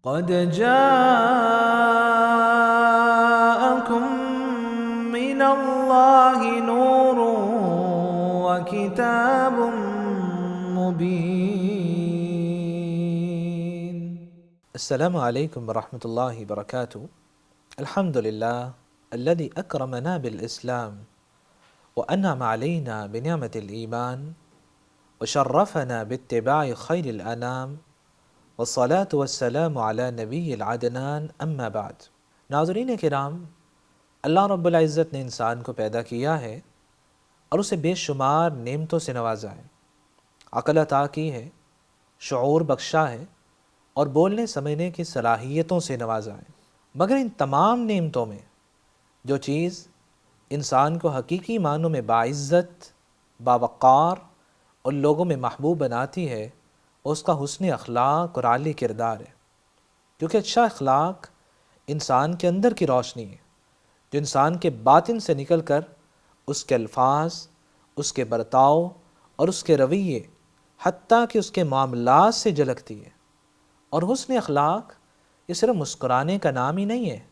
قد جاءكم من الله نور وكتاب مبين. السلام علیکم ورحمۃ اللہ وبرکاتہ. الحمد للہ الذي اکرمنا بالاسلام وانعم علینا بنعمت الایمان وشرفنا باتباع خیر الانام والصلاة والسلام علی نبی العدنان اما بعد. ناظرین کرام، اللہ رب العزت نے انسان کو پیدا کیا ہے اور اسے بے شمار نعمتوں سے نوازا ہے، عقل عطا کی ہے، شعور بخشا ہے اور بولنے سمجھنے کی صلاحیتوں سے نوازا ہے. مگر ان تمام نعمتوں میں جو چیز انسان کو حقیقی معنوں میں باعزت، باوقار اور لوگوں میں محبوب بناتی ہے وہ اس کا حسن اخلاق اور عالی کردار ہے. کیونکہ اچھا اخلاق انسان کے اندر کی روشنی ہے جو انسان کے باطن سے نکل کر اس کے الفاظ، اس کے برتاؤ اور اس کے رویے، حتیٰ کہ اس کے معاملات سے جھلکتی ہے. اور حسن اخلاق یہ صرف مسکرانے کا نام ہی نہیں ہے،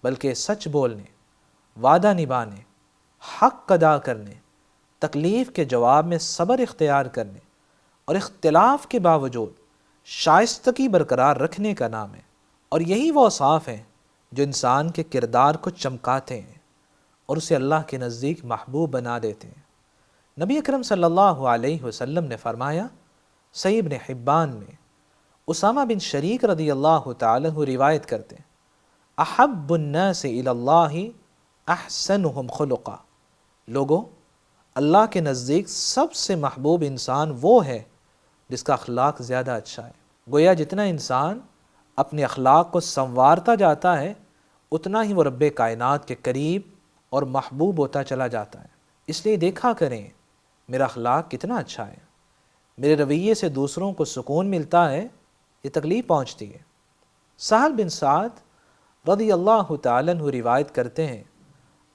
بلکہ سچ بولنے، وعدہ نبھانے، حق ادا کرنے، تکلیف کے جواب میں صبر اختیار کرنے اور اختلاف کے باوجود شائستگی برقرار رکھنے کا نام ہے. اور یہی وہ اوصاف ہیں جو انسان کے کردار کو چمکاتے ہیں اور اسے اللہ کے نزدیک محبوب بنا دیتے ہیں. نبی اکرم صلی اللہ علیہ وسلم نے فرمایا، صحیح ابن حبان میں اسامہ بن شریک رضی اللہ تعالیٰ عنہ روایت کرتے ہیں، احب الناس الی اللہ احسنہم خلقا. لوگوں، اللہ کے نزدیک سب سے محبوب انسان وہ ہے جس کا اخلاق زیادہ اچھا ہے. گویا جتنا انسان اپنے اخلاق کو سنوارتا جاتا ہے اتنا ہی وہ رب کائنات کے قریب اور محبوب ہوتا چلا جاتا ہے. اس لیے دیکھا کریں میرا اخلاق کتنا اچھا ہے، میرے رویے سے دوسروں کو سکون ملتا ہے، یہ تکلیف پہنچتی ہے. سہل بن سعد رضی اللہ تعالیٰ عنہ روایت کرتے ہیں،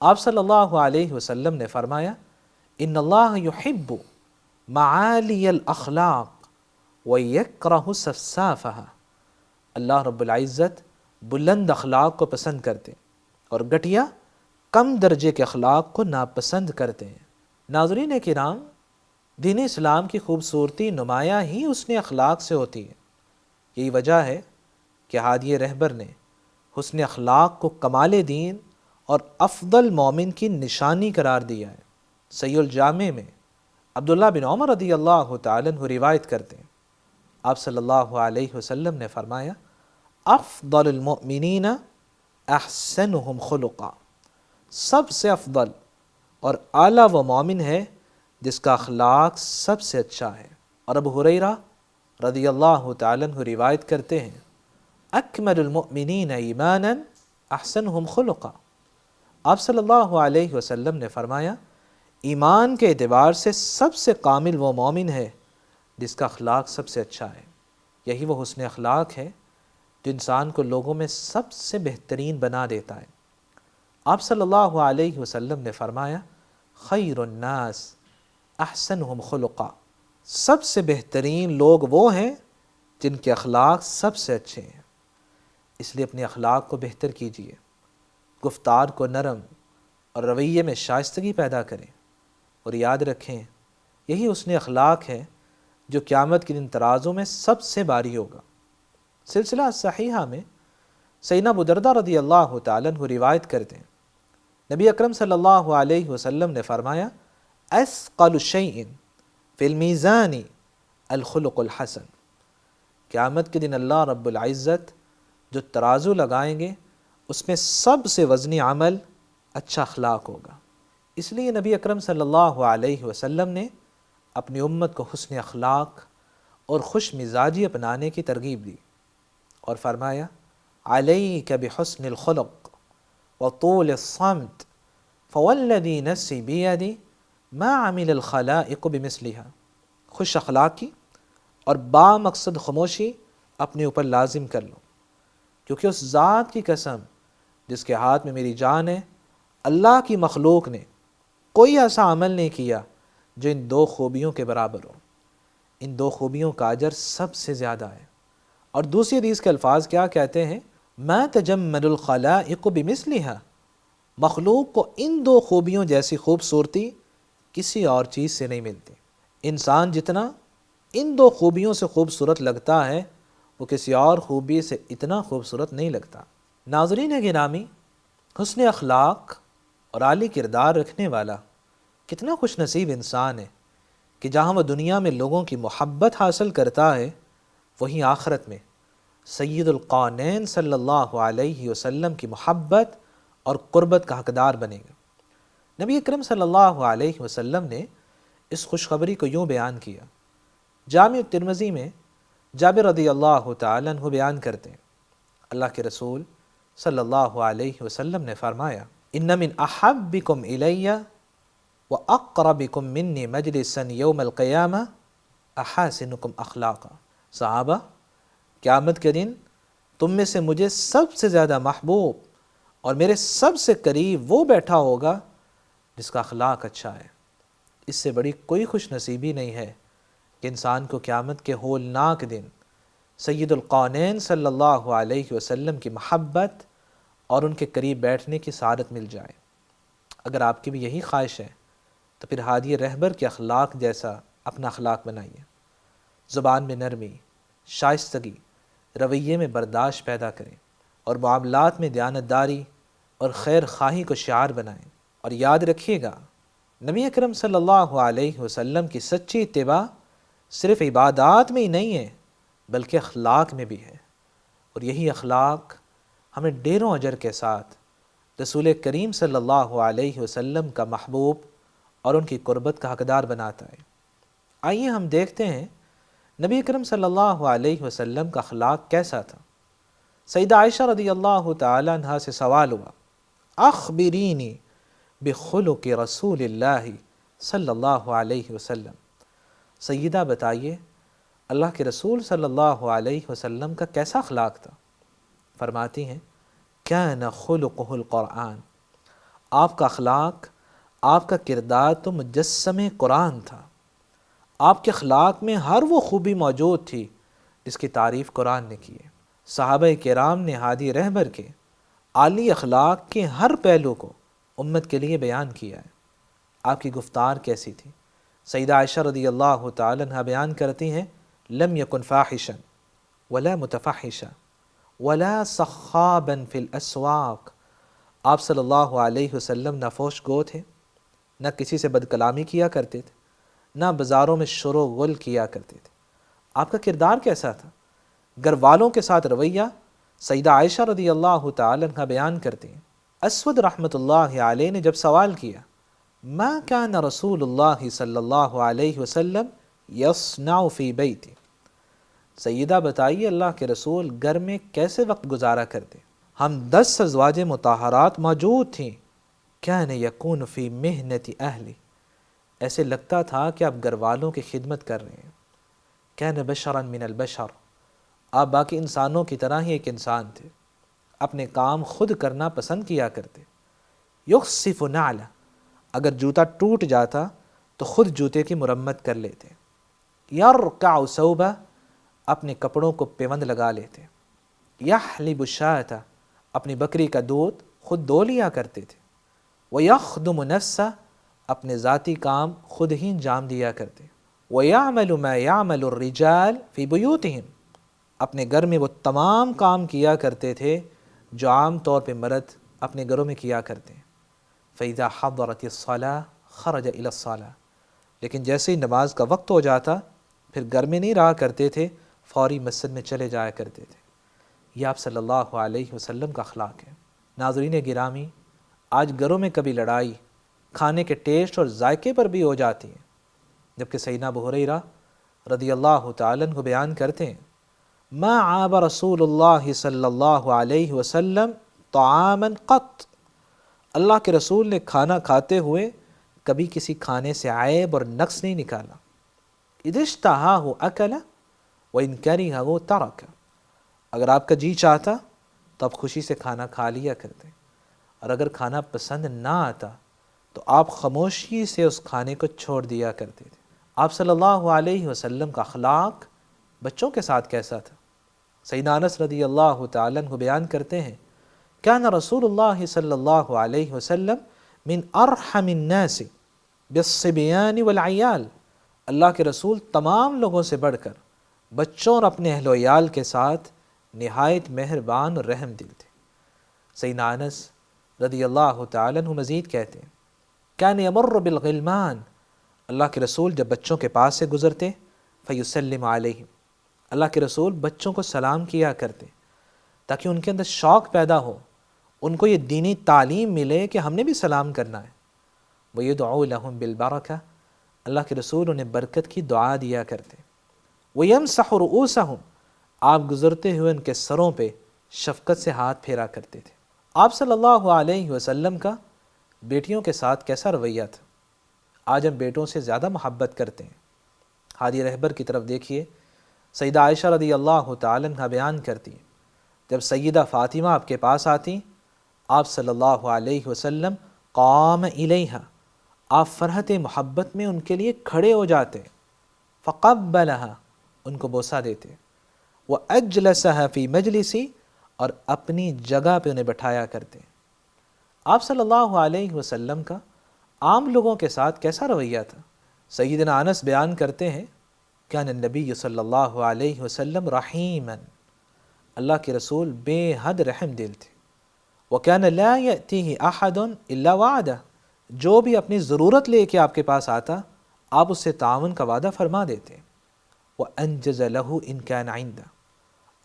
آپ صلی اللہ علیہ وسلم نے فرمایا، ان اللہ یحب معالی الاخلاق ویکرہ سفسافہا. اللہ رب العزت بلند اخلاق کو پسند کرتے اور گھٹیا کم درجے کے اخلاق کو ناپسند کرتے ہیں. ناظرین کرام، دین اسلام کی خوبصورتی نمایاں ہی حسن اخلاق سے ہوتی ہے. یہی وجہ ہے کہ ہادی رہبر نے حسن اخلاق کو کمال دین اور افضل مومن کی نشانی قرار دیا ہے. صحیح الجامع میں عبداللہ بن عمر رضی اللہ تعالیٰ عنہ روایت کرتے ہیں، آپ صلی اللہ علیہ وسلم نے فرمایا، افضل المؤمنین احسنہم خلقا. سب سے افضل اور اعلیٰ وہ مومن ہے جس کا اخلاق سب سے اچھا ہے. اور ابو ہریرہ رضی اللہ تعالیٰ عنہ روایت کرتے ہیں، اکمل المؤمنین ایمانا احسنہم خلقا. آپ صلی اللہ علیہ وسلم نے فرمایا، ایمان کے اعتبار سے سب سے کامل وہ مومن ہے جس کا اخلاق سب سے اچھا ہے. یہی وہ حسن اخلاق ہے جو انسان کو لوگوں میں سب سے بہترین بنا دیتا ہے. آپ صلی اللہ علیہ وسلم نے فرمایا، خیر الناس احسنہم خلقا. سب سے بہترین لوگ وہ ہیں جن کے اخلاق سب سے اچھے ہیں. اس لیے اپنے اخلاق کو بہتر کیجیے، گفتار کو نرم اور رویے میں شائستگی پیدا کریں، اور یاد رکھیں یہی حسن اخلاق ہے جو قیامت کے دن ترازوں میں سب سے بھاری ہوگا. سلسلہ صحیحہ میں سیدنا ابو دردہ رضی اللہ تعالیٰ عنہ روایت کرتے ہیں، نبی اکرم صلی اللہ علیہ وسلم نے فرمایا، اثقل شیء فی المیزان الخلق الحسن. قیامت کے دن اللہ رب العزت جو ترازو لگائیں گے اس میں سب سے وزنی عمل اچھا اخلاق ہوگا. اس لیے نبی اکرم صلی اللہ علیہ وسلم نے اپنی امت کو حسن اخلاق اور خوش مزاجی اپنانے کی ترغیب دی اور فرمایا، علیک بحسن الخلق وطول الصمت فوالذی نفسی بیدی ما عمل الخلائق بمثلها. خوش اخلاقی اور با مقصد خاموشی اپنے اوپر لازم کر لو، کیونکہ اس ذات کی قسم جس کے ہاتھ میں میری جان ہے، اللہ کی مخلوق نے کوئی ایسا عمل نہیں کیا جو ان دو خوبیوں کے برابر ہو. ان دو خوبیوں کا اجر سب سے زیادہ ہے. اور دوسری حدیث کے الفاظ کیا کہتے ہیں؟ ما تجمل الخلائق بمثلها، مخلوق کو ان دو خوبیوں جیسی خوبصورتی کسی اور چیز سے نہیں ملتی۔ انسان جتنا ان دو خوبیوں سے خوبصورت لگتا ہے وہ کسی اور خوبی سے اتنا خوبصورت نہیں لگتا۔ ناظرین گرامی، حسن اخلاق اور عالی کردار رکھنے والا کتنا خوش نصیب انسان ہے کہ جہاں وہ دنیا میں لوگوں کی محبت حاصل کرتا ہے، وہیں آخرت میں سید القونین صلی اللہ علیہ وسلم کی محبت اور قربت کا حقدار بنے گا۔ نبی اکرم صلی اللہ علیہ وسلم نے اس خوشخبری کو یوں بیان کیا۔ جامع ترمذی میں جابر رضی اللہ تعالیٰ عنہ بیان کرتے ہیں، اللہ کے رسول صلی اللہ علیہ وسلم نے فرمایا، ان من احبکم الی واقربکم منی مجلسا یوم القیامہ احاسنکم اخلاقا۔ صحابہ، قیامت کے دن تم میں سے مجھے سب سے زیادہ محبوب اور میرے سب سے قریب وہ بیٹھا ہوگا جس کا اخلاق اچھا ہے۔ اس سے بڑی کوئی خوش نصیبی نہیں ہے کہ انسان کو قیامت کے ہولناک دن سید القونین صلی اللہ علیہ وسلم کی محبت اور ان کے قریب بیٹھنے کی سعادت مل جائے۔ اگر آپ کی بھی یہی خواہش ہے تو پھر ہادی رہبر کے اخلاق جیسا اپنا اخلاق بنائیے۔ زبان میں نرمی، شائستگی، رویے میں برداشت پیدا کریں اور معاملات میں دیانتداری اور خیر خواہی کو شعار بنائیں۔ اور یاد رکھیے گا، نبی اکرم صلی اللہ علیہ وسلم کی سچی اتباع صرف عبادات میں ہی نہیں ہے بلکہ اخلاق میں بھی ہے، اور یہی اخلاق ہمیں ڈھیروں اجر کے ساتھ رسول کریم صلی اللہ علیہ وسلم کا محبوب اور ان کی قربت کا حقدار بناتا ہے۔ آئیے ہم دیکھتے ہیں نبی اکرم صلی اللہ علیہ وسلم کا اخلاق کیسا تھا۔ سیدہ عائشہ رضی اللہ تعالی عنہا سے سوال ہوا، اخبرینی بخلق رسول اللہ صلی اللہ علیہ وسلم، سیدہ بتائیے اللہ کے رسول صلی اللہ علیہ وسلم کا کیسا اخلاق تھا؟ فرماتی ہیں، کان خلقہ القرآن، آپ کا اخلاق، آپ کا کردار تو مجسم قرآن تھا۔ آپ کے اخلاق میں ہر وہ خوبی موجود تھی جس کی تعریف قرآن نے کی ہے۔ صحابہ کرام نے ہادی رہبر کے عالی اخلاق کے ہر پہلو کو امت کے لیے بیان کیا ہے۔ آپ کی گفتار کیسی تھی؟ سیدہ عائشہ رضی اللہ تعالی عنہ بیان کرتی ہیں، لم یکن فاحشا ولا متفحشا ولا صخابا فی الاسواق، آپ صلی اللہ علیہ وسلم نہ فحش گو تھے، نہ کسی سے بد کلامی کیا کرتے تھے، نہ بازاروں میں شر و غل کیا کرتے تھے۔ آپ کا کردار کیسا تھا؟ گھر والوں کے ساتھ رویہ سیدہ عائشہ رضی اللہ تعالی عنہ بیان کرتے ہیں، اسود رحمۃ اللہ علیہ نے جب سوال کیا، ما کان رسول اللہ صلی اللہ علیہ وسلم یصنع فی بیتی، سیدہ بتائیے اللہ کے رسول گھر میں کیسے وقت گزارا کرتے؟ ہم 10 ازواج مطہرات موجود تھیں، کان یکون فی محنت اہلی، ایسے لگتا تھا کہ آپ گھر والوں کی خدمت کر رہے ہیں۔ کان بشرا من البشر، آپ باقی انسانوں کی طرح ہی ایک انسان تھے، اپنے کام خود کرنا پسند کیا کرتے۔ یخصف نعلا، اگر جوتا ٹوٹ جاتا تو خود جوتے کی مرمت کر لیتے۔ یرقع ثوبا، اپنے کپڑوں کو پیوند لگا لیتے۔ یحلب الشاة، اپنی بکری کا دودھ خود دو لیا کرتے تھے۔ ویخدم نفسہ، اپنے ذاتی کام خود ہی انجام دیا کرتے۔ وَيَعْمَلُ مَا يَعْمَلُ الرِّجَالِ فِي بُيُوتِهِمْ، اپنے گھر میں وہ تمام کام کیا کرتے تھے جو عام طور پہ مرد اپنے گھروں میں کیا کرتے ہیں۔ فَإِذَا حَضَرَتِ الصَّلَاةُ خَرَجَ إِلَى الصَّلَاةِ، لیکن جیسے ہی نماز کا وقت ہو جاتا پھر گھر میں نہیں رہا کرتے تھے، فوری مسجد میں چلے جایا کرتے تھے۔ یہ آپ صلی اللہ علیہ وسلم کا اخلاق ہے۔ ناظرین گرامی، آج گھروں میں کبھی لڑائی کھانے کے ٹیسٹ اور ذائقے پر بھی ہو جاتی ہے، جبکہ سیدنا ابو ہریرہ رضی اللہ تعالیٰ عنہ بیان کرتے ہیں، ما عاب رسول اللہ صلی اللہ علیہ وسلم طعاما قط، اللہ کے رسول نے کھانا کھاتے ہوئے کبھی کسی کھانے سے عیب اور نقص نہیں نکالا۔ اذا اشتہاہ اکل وان کرہ ترک، اگر آپ کا جی چاہتا تو آپ خوشی سے کھانا کھا لیا کرتے، اور اگر کھانا پسند نہ آتا تو آپ خاموشی سے اس کھانے کو چھوڑ دیا کرتے تھے۔ آپ صلی اللہ علیہ وسلم کا اخلاق بچوں کے ساتھ کیسا تھا؟ سیدنا انس رضی اللہ تعالیٰ عنہ بیان کرتے ہیں کان رسول اللہ صلی اللہ علیہ وسلم من ارحم الناس بالصبیان والعیال، اللہ کے رسول تمام لوگوں سے بڑھ کر بچوں اور اپنے اہل و عیال کے ساتھ نہایت مہربان اور رحم دل تھے۔ سیدنا انس رضی اللہ تعالیٰ عنہ مزید کہتے ہیں کان یمر بالغلمان، اللہ کے رسول جب بچوں کے پاس سے گزرتے فیسلم علیہم، اللہ کے رسول بچوں کو سلام کیا کرتے تاکہ ان کے اندر شوق پیدا ہو، ان کو یہ دینی تعلیم ملے کہ ہم نے بھی سلام کرنا ہے۔ وَيَدْعُو لَهُمْ بِالْبَرَكَةِ، اللہ کے رسول انہیں برکت کی دعا دیا کرتے۔ وَيَمْسَحُ رُؤُوسَهُمْ، آپ گزرتے ہوئے ان کے سروں پہ شفقت سے ہاتھ پھیرا کرتے تھے۔ آپ صلی اللہ علیہ وسلم کا بیٹیوں کے ساتھ کیسا رویہ تھا؟ آج ہم بیٹوں سے زیادہ محبت کرتے ہیں۔ ہادی رہبر کی طرف دیکھیے، سیدہ عائشہ رضی اللہ تعالیٰ عنہ بیان کرتی ہیں جب سیدہ فاطمہ آپ کے پاس آتی، آپ صلی اللہ علیہ وسلم قام الیہا، آپ فرحت محبت میں ان کے لیے کھڑے ہو جاتے، فقبلہا، ان کو بوسہ دیتے، وَأَجْلَسَهَا فِي مَجْلِسِ، اور اپنی جگہ پہ انہیں بٹھایا کرتے۔ آپ صلی اللہ علیہ وسلم کا عام لوگوں کے ساتھ کیسا رویہ تھا؟ سیدنا انس بیان کرتے ہیں کان النبی صلی اللہ علیہ وسلم رحیما، اللہ کے رسول بے حد رحم دل تھے۔ وَكَانَ لَا يَأْتِيهِ أَحَدٌ إِلَّا وَعَدَهُ، جو بھی اپنی ضرورت لے کے آپ کے پاس آتا آپ اس سے تعاون کا وعدہ فرما دیتے۔ وَأَنْجَزَ لَهُ إِنْ كَانَ عِنْدَهُ،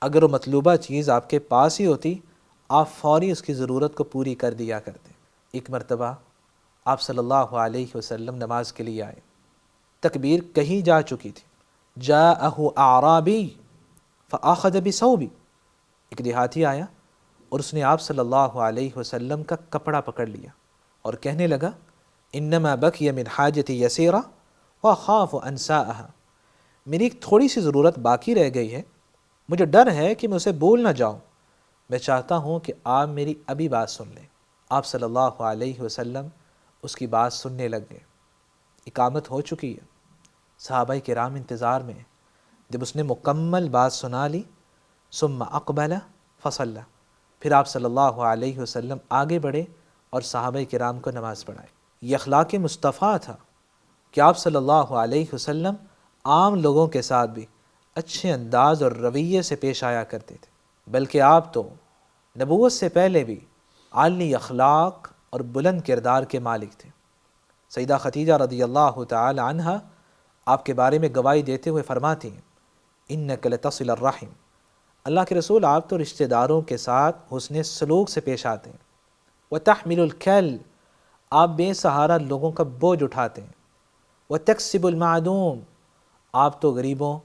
اگر وہ مطلوبہ چیز آپ کے پاس ہی ہوتی آپ فوری اس کی ضرورت کو پوری کر دیا کرتے۔ ایک مرتبہ آپ صلی اللہ علیہ وسلم نماز کے لیے آئے، تکبیر کہی جا چکی تھی، جاءہ اعرابی فاخذ بثوبی، ایک دیہاتی آیا اور اس نے آپ صلی اللہ علیہ وسلم کا کپڑا پکڑ لیا اور کہنے لگا انما بقی من حاجتی یسیرہ واخاف انساءہا، میری ایک تھوڑی سی ضرورت باقی رہ گئی ہے، مجھے ڈر ہے کہ میں اسے بھول نہ جاؤں، میں چاہتا ہوں کہ آپ میری ابھی بات سن لیں۔ آپ صلی اللہ علیہ وسلم اس کی بات سننے لگ گئے۔ اقامت ہو چکی ہے، صحابہ کرام انتظار میں، جب اس نے مکمل بات سنا لی ثم اقبل فصلی، پھر آپ صلی اللہ علیہ وسلم آگے بڑھے اور صحابہ کرام کو نماز پڑھائے۔ یہ اخلاق مصطفیٰ تھا کہ آپ صلی اللہ علیہ وسلم عام لوگوں کے ساتھ بھی اچھے انداز اور رویے سے پیش آیا کرتے تھے، بلکہ آپ تو نبوت سے پہلے بھی عالی اخلاق اور بلند کردار کے مالک تھے۔ سیدہ خدیجہ رضی اللہ تعالی عنہ آپ کے بارے میں گواہی دیتے ہوئے فرماتی ہیں انک لتصل الرحم، اللہ کے رسول آپ تو رشتہ داروں کے ساتھ حسن سلوک سے پیش آتے ہیں، وتحمل الکل، آپ بے سہارا لوگوں کا بوجھ اٹھاتے ہیں، وتکسب المعدوم، آپ تو غریبوں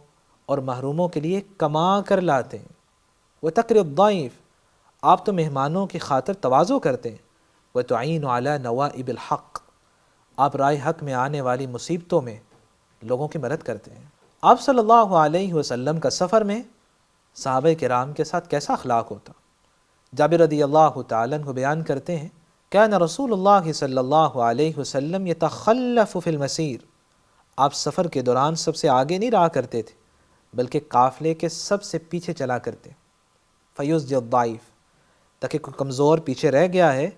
اور محروموں کے لیے کما کر لاتے ہیں، وتقری الضیف، آپ تو مہمانوں کی خاطر تواضع کرتے ہیں، وتعین علی نوائب الحق، آپ رائے حق میں آنے والی مصیبتوں میں لوگوں کی مدد کرتے ہیں۔ آپ صلی اللہ علیہ وسلم کا سفر میں صحابہ کرام کے ساتھ کیسا اخلاق ہوتا؟ جابر رضی اللہ تعالیٰ عنہ بیان کرتے ہیں کان رسول اللہ صلی اللہ علیہ وسلم یتخلف فی المسیر، آپ سفر کے دوران سب سے آگے نہیں رہا کرتے تھے بلکہ قافلے کے سب سے پیچھے چلا کرتے، فیض الضعیف، تاکہ کوئی کمزور پیچھے رہ گیا ہے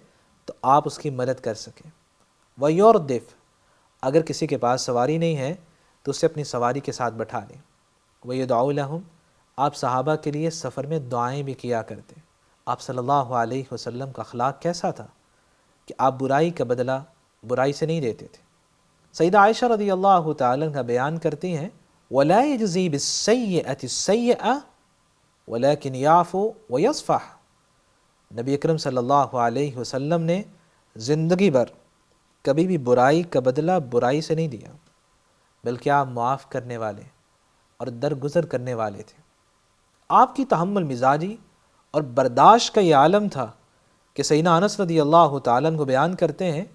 تو آپ اس کی مدد کر سکیں، ویردف، اگر کسی کے پاس سواری نہیں ہے تو اسے اپنی سواری کے ساتھ بٹھا لیں، ویدعو لہم، آپ صحابہ کے لیے سفر میں دعائیں بھی کیا کرتے۔ آپ صلی اللہ علیہ وسلم کا اخلاق کیسا تھا کہ آپ برائی کا بدلہ برائی سے نہیں دیتے تھے۔ سیدہ عائشہ رضی اللہ تعالیٰ عنہ بیان کرتی ہیں وَلَا يَجْزِي بِالسَّيِّئَةِ السَّيِّئَةَ وَلَكِنْ يَعْفُو وَيَصْفَحُ، نبی اکرم صلی اللہ علیہ وسلم نے زندگی بھر کبھی بھی برائی کا بدلہ برائی سے نہیں دیا، بلکہ آپ معاف کرنے والے اور درگزر کرنے والے تھے۔ آپ کی تحمل مزاجی اور برداشت کا یہ عالم تھا کہ سیدنا انس رضی اللہ تعالیٰ عنہ بیان کرتے ہیں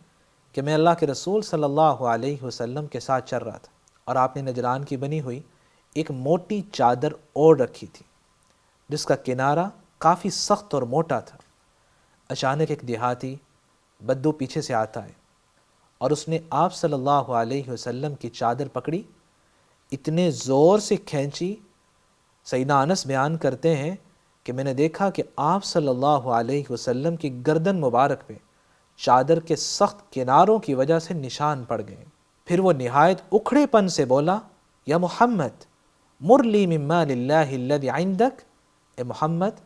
کہ میں اللہ کے رسول صلی اللہ علیہ وسلم کے ساتھ چل رہا تھا اور آپ نے نجران کی بنی ہوئی ایک موٹی چادر اوڑھ رکھی تھی جس کا کنارہ کافی سخت اور موٹا تھا۔ اچانک ایک دیہاتی بدو پیچھے سے آتا ہے اور اس نے آپ صلی اللہ علیہ وسلم کی چادر پکڑی، اتنے زور سے کھینچی سیدنا انس بیان کرتے ہیں کہ میں نے دیکھا کہ آپ صلی اللہ علیہ وسلم کی گردن مبارک پہ چادر کے سخت کناروں کی وجہ سے نشان پڑ گئے۔ پھر وہ نہایت اکھڑے پن سے بولا، یا محمد مر لی من مال اللہ الذی عندک، اے محمد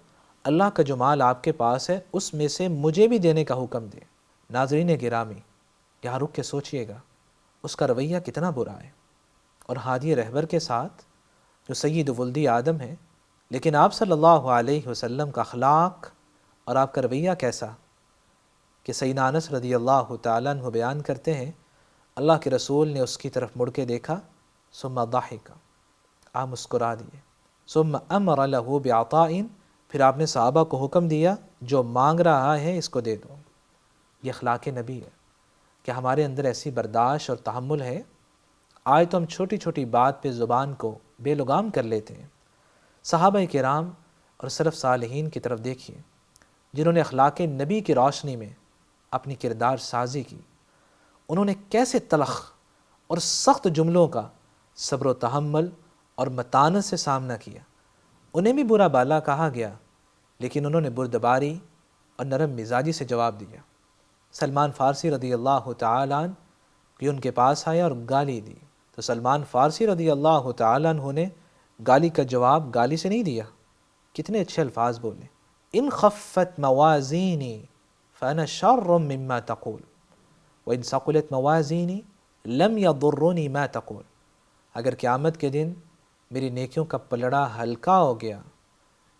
اللہ کا جو مال آپ کے پاس ہے اس میں سے مجھے بھی دینے کا حکم دے۔ ناظرین گرامی، یہاں رک کے سوچئے گا اس کا رویہ کتنا برا ہے، اور ہادی رہبر کے ساتھ جو سید ولدی آدم ہے، لیکن آپ صلی اللہ علیہ وسلم کا اخلاق اور آپ کا رویہ کیسا کہ سیدنا انس رضی اللہ تعالیٰ عنہ بیان کرتے ہیں اللہ کے رسول نے اس کی طرف مڑ کے دیکھا، ثم ضحک، آپ مسکرا دیے، ثم امر له بعطاء، پھر آپ نے صحابہ کو حکم دیا جو مانگ رہا ہے اس کو دے دو۔ یہ اخلاق نبی ہے کہ ہمارے اندر ایسی برداشت اور تحمل ہے۔ آج تو ہم چھوٹی چھوٹی بات پہ زبان کو بے لگام کر لیتے ہیں۔ صحابہ کرام اور سلف صالحین کی طرف دیکھیے جنہوں نے اخلاق نبی کی روشنی میں اپنی کردار سازی کی، انہوں نے کیسے تلخ اور سخت جملوں کا صبر و تحمل اور متانت سے سامنا کیا۔ انہیں بھی برا بالا کہا گیا لیکن انہوں نے بردباری اور نرم مزاجی سے جواب دیا۔ سلمان فارسی رضی اللہ تعالیٰ عنہ کہ ان کے پاس آیا اور گالی دی، تو سلمان فارسی رضی اللہ تعالیٰ عنہ نے گالی کا جواب گالی سے نہیں دیا، کتنے اچھے الفاظ بولے، ان خفت موازینی فانا شر مما تقول وان ثقلت موازینی لم یضرنی ما تقول، اگر قیامت کے دن میری نیکیوں کا پلڑا ہلکا ہو گیا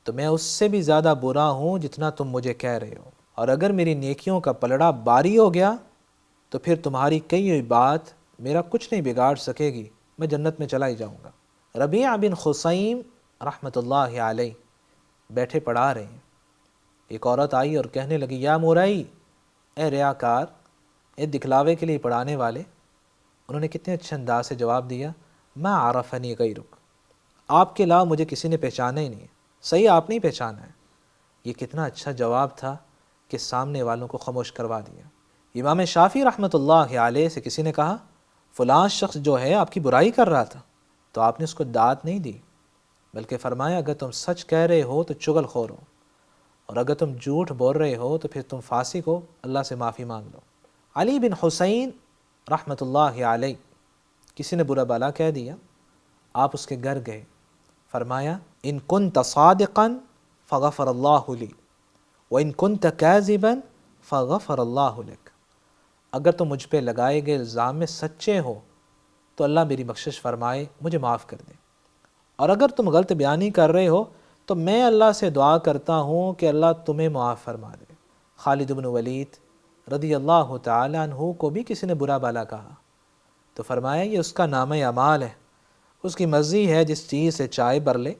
تو میں اس سے بھی زیادہ برا ہوں جتنا تم مجھے کہہ رہے ہو، اور اگر میری نیکیوں کا پلڑا باری ہو گیا تو پھر تمہاری کہی ہوئی بات میرا کچھ نہیں بگاڑ سکے گی، میں جنت میں چلا ہی جاؤں گا۔ ربیع بن خثیم رحمۃ اللہ علیہ بیٹھے پڑھا رہے ہیں، ایک عورت آئی اور کہنے لگی، یا مورائی، اے ریاکار، اے دکھلاوے کے لیے پڑھانے والے۔ انہوں نے کتنے اچھے انداز سے جواب دیا، ما عرفنی غیرک، آپ کے علاوہ مجھے کسی نے پہچانا ہی نہیں ہے، صحیح آپ نے ہی پہچانا ہے۔ یہ کتنا اچھا جواب تھا کہ سامنے والوں کو خاموش کروا دیا۔ امام شافعی رحمۃ اللہ علیہ سے کسی نے کہا، فلاں شخص جو ہے آپ کی برائی کر رہا تھا، تو آپ نے اس کو داد نہیں دی، بلکہ فرمایا اگر تم سچ کہہ رہے ہو تو چغل خور ہو، اور اگر تم جھوٹ بول رہے ہو تو پھر تم فاسق ہو، اللہ سے معافی مانگ لو۔ علی بن حسین رحمۃ اللہ علیہ کسی نے برا بالا کہہ دیا، آپ اس کے گھر گئے، فرمایا ان کنت صادقا فغفر اللہ لی وان کنت کاذبا فغفر اللہ لک، اگر تم مجھ پہ لگائے گئے الزام میں سچے ہو تو اللہ میری بخشش فرمائے، مجھے معاف کر دے، اور اگر تم غلط بیانی کر رہے ہو تو میں اللہ سے دعا کرتا ہوں کہ اللہ تمہیں معاف فرما دے۔ خالد بن ولید رضی اللہ تعالیٰ عنہ کو بھی کسی نے برا بالا کہا تو فرمایا یہ اس کا نامہ اعمال ہے، اس کی مرضی ہے جس چیز سے چائے بر لے،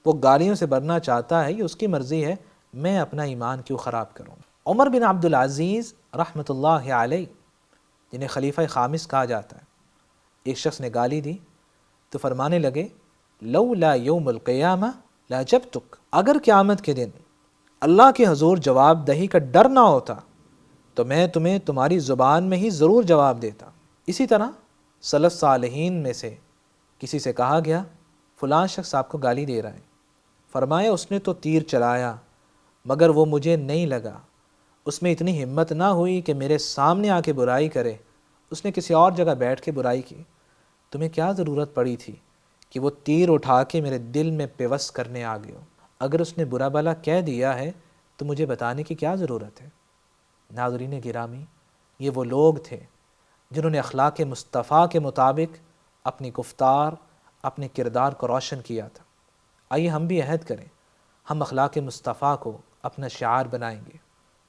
وہ گالیوں سے برنا چاہتا ہے، یہ اس کی مرضی ہے، میں اپنا ایمان کیوں خراب کروں۔ عمر بن عبد العزیز رحمۃ اللہ علیہ جنہیں خلیفہ خامس کہا جاتا ہے، ایک شخص نے گالی دی تو فرمانے لگے لولا یوم القیامہ لاجبتک، اگر قیامت کے دن اللہ کے حضور جواب دہی کا ڈر نہ ہوتا تو میں تمہیں تمہاری زبان میں ہی ضرور جواب دیتا۔ اسی طرح سلف صالحین میں سے کسی سے کہا گیا فلاں شخص آپ کو گالی دے رہا ہے، فرمایا اس نے تو تیر چلایا مگر وہ مجھے نہیں لگا، اس میں اتنی ہمت نہ ہوئی کہ میرے سامنے آ کے برائی کرے، اس نے کسی اور جگہ بیٹھ کے برائی کی، تمہیں کیا ضرورت پڑی تھی کہ وہ تیر اٹھا کے میرے دل میں پیوست کرنے آ گئے ہو، اگر اس نے برا بھلا کہہ دیا ہے تو مجھے بتانے کی کیا ضرورت ہے۔ ناظرین گرامی، یہ وہ لوگ تھے جنہوں نے اخلاق مصطفیٰ کے مطابق اپنی گفتار، اپنے کردار کو روشن کیا تھا۔ آئیے ہم بھی عہد کریں، ہم اخلاق مصطفیٰ کو اپنا شعار بنائیں گے،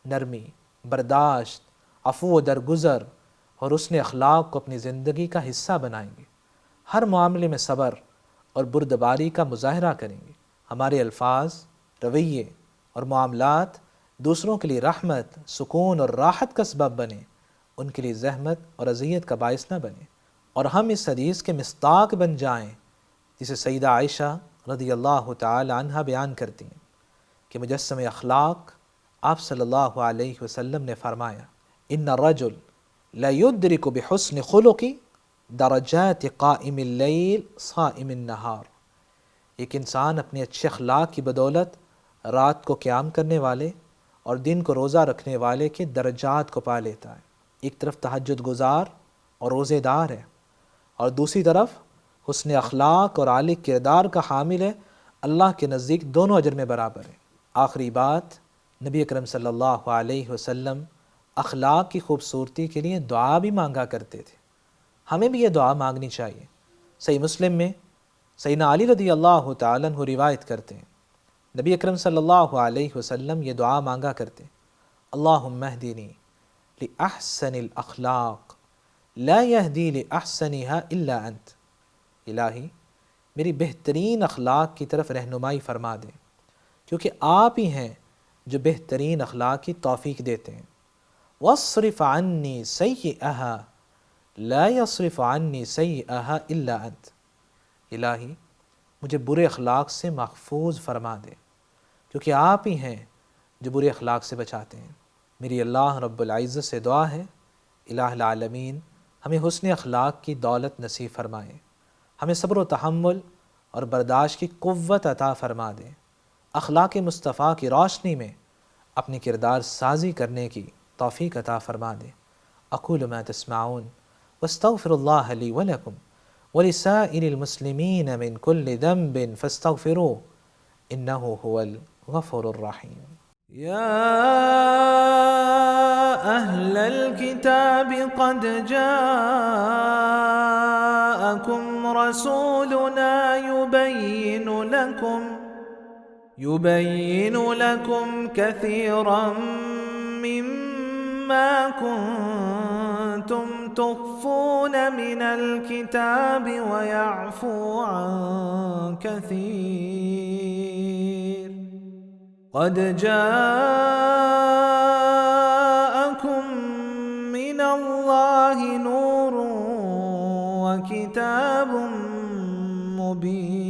نرمی، برداشت، عفو و درگزر اور حسن اخلاق کو اپنی زندگی کا حصہ بنائیں گے، ہر معاملے میں صبر اور بردباری کا مظاہرہ کریں گے، ہمارے الفاظ، رویے اور معاملات دوسروں کے لیے رحمت، سکون اور راحت کا سبب بنے، ان کے لیے زحمت اور اذیت کا باعث نہ بنے، اور ہم اس حدیث کے مصداق بن جائیں جسے سیدہ عائشہ رضی اللہ تعالی عنہا بیان کرتی ہیں کہ مجسم اخلاق آپ صلی اللہ علیہ وسلم نے فرمایا ان الرجل لا يدرك بحسن خلقی درجات قائم اللیل صائم النہار، ایک انسان اپنے اچھے اخلاق کی بدولت رات کو قیام کرنے والے اور دن کو روزہ رکھنے والے کے درجات کو پا لیتا ہے۔ ایک طرف تہجد گزار اور روزے دار ہے، اور دوسری طرف حسن اخلاق اور عالی کردار کا حامل ہے، اللہ کے نزدیک دونوں اجر میں برابر ہے۔ آخری بات، نبی اکرم صلی اللہ علیہ وسلم اخلاق کی خوبصورتی کے لیے دعا بھی مانگا کرتے تھے۔ ہمیں بھی یہ دعا مانگنی چاہیے۔ صحیح مسلم میں سیدنا علی رضی اللہ تعالیٰ عنہ روایت کرتے ہیں، نبی اکرم صلی اللہ علیہ وسلم یہ دعا مانگا کرتے، اللہم اہدنی لأحسن الاخلاق لا یہدی لأحسنها الا انت۔ الہی میری بہترین اخلاق کی طرف رہنمائی فرما دیں، کیونکہ آپ ہی ہیں جو بہترین اخلاق کی توفیق دیتے ہیں۔ واصرف عنی سیئها لا یصرف عنی سیئها الا انت۔ الہی مجھے برے اخلاق سے محفوظ فرما دے، کیونکہ آپ ہی ہیں جو برے اخلاق سے بچاتے ہیں۔ میری اللہ رب العزت سے دعا ہے، الہ العالمین ہمیں حسن اخلاق کی دولت نصیب فرمائے، ہمیں صبر و تحمل اور برداشت کی قوت عطا فرما دے، اخلاق مصطفیٰ کی روشنی میں اپنی کردار سازی کرنے کی توفیق عطا فرما دے۔ اقول ما تسمعون واستغفر اللہ لی ولکم ولسائر المسلمین من كل ذنب فاستغفروه انه هو الغفور الرحیم۔ يا أهل الكتاب قد جاءكم رسولنا يبين لكم كثيرا مما كنتم تخفون من الكتاب ويعفو عن كثير، قد جاءكم من الله نور وكتاب مبين۔